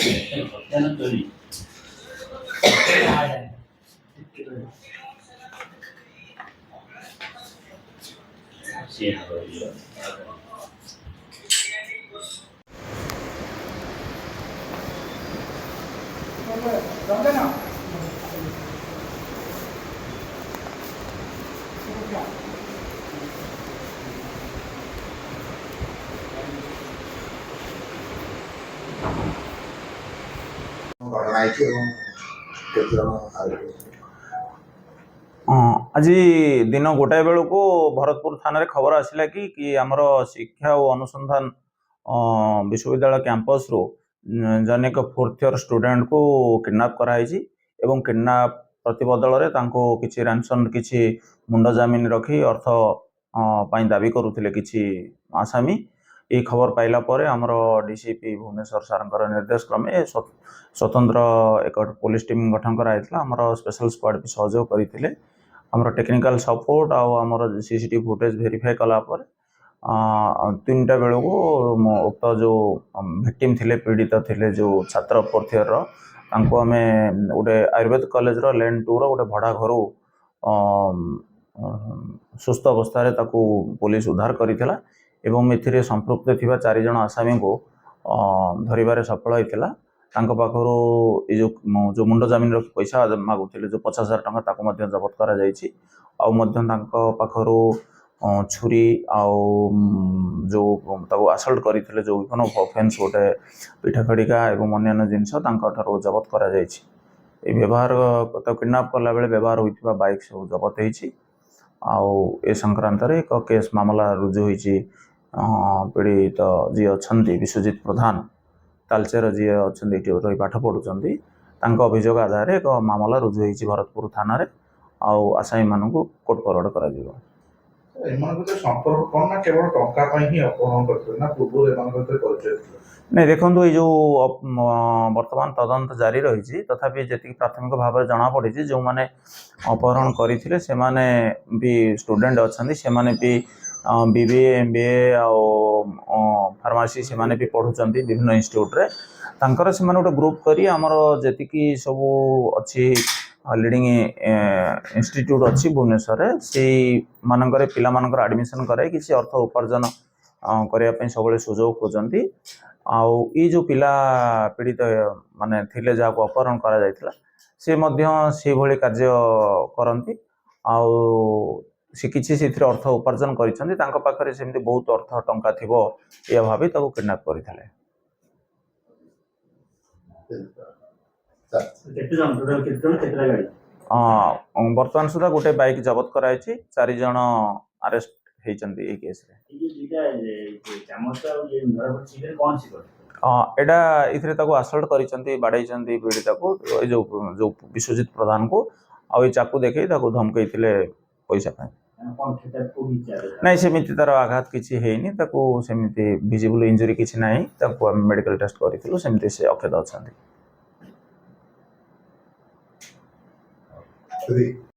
आज दिन गोटाए बेलू को भरतपुर थाना खबर आसला कि आमर शिक्षा और अनुसंधान विश्वविद्यालय कैंपस रो जनेक फोर्थ ईयर स्टूडेंट को किडनैप कराई एवं किडनैप प्रतिबदल किसी रैंसन किसी मुंड जमीन रखी अर्थ पाई दाबी करुले किसी आसामी ये खबर पाइला परे आमर डीसीपी भुवनेश्वर सार निर्देश क्रमे स्वतंत्र एक पुलिस टीम गठन कराइला आमर स्पेशल स्क्वाड भी सहयोग करते आमर टेक्निकल सपोर्ट आमर सीसीटीवी फुटेज वेरीफाई कलापर 3टा बेलू को उक्त जो विक्टिम थिले पीड़ित थिले जो छात्र फोर्थ ईयर आम गोटे आयुर्वेद कॉलेज रो लेन 2 रो गोटे भड़ा घर सुस्थ अवस्था पुलिस उद्धार करथिला एवं एथिरे संपृक्त थिबा 4 जण आसामी को धरिबारे सफल होइतिला तांको पाखरो ए जो मुंड जमीन रो पैसा मागुथिले जो 50,000 टंका ताको मध्य जब्त करा जायछि आ मध्य तांको पाखरो छुरी आउ जो ताको असल्ट करथिले जो विभिन्न ऑफेंस गोटे पिठा खड़िका एवं अन्य जिनस तांको ठारो जब्त करा जायछि ए व्यवहार तो किडनैप कला बेले व्यवहार होइतिबा बाइक सब जब्त होइछि आउ ए संक्रांत रे एक केस मामला रुजु होइछि पीड़ित जी अच्छा विश्वजित प्रधान तालचेर जी अच्छा रही पाठ पढ़ुंट अभियोग आधार एक मामला रुजु होइछि भरतपुर थाना रे आउ आसामी मान कोर्ट फरवर्ड कर नहीं देखो ये जो वर्तमान तदंत जारी रही तथापि जी प्राथमिक भाव में जना पड़ी जो मैंने अपहरण करते से माने भी स्टूडेंट अच्छा से माने भी बीबीए एमबीए फार्मासी से माने भी पढ़ुं विभिन्न इंस्टीट्यूट रे तांकर से माने गोटे ग्रुप करी आमर जी सब अच्छी लीडिंग इंस्टीट्यूट अच्छी भुवनेश्वर से मानकर पिला मानकर एडमिशन कराई किसी अर्थ उपार्जन करने सब सुजोग खोजती आउ ये जो पिला पीड़ित माने थिले जहाँ को अपहरण करा जायतिला से मध्य से भली कार्य करती आउ से किसी से अर्थ उपार्जन करिसेंती तांको पाखरे सेमती बहुत अर्थ टंका थिबो या भाबी ताको किडनैप करिथले वर्तमान सुधा गोटे बाइक जबत कराई 4 जण अरेस्ट होइचंती ए केस एटा इथरे ताको असल्ट करिसंती बाडैचंती पीड़िता को जो विश्वजित प्रधान को आ चाकू देखै ताको धमकैथिले पैसा पाए नहीं सेमिति तार आघात किछि हेइनी ताको सेमिति विजिबल इंजरी किछि नाही ताको मेडिकल टेस्ट करिथिलु सेमिति से अखेद अछंती।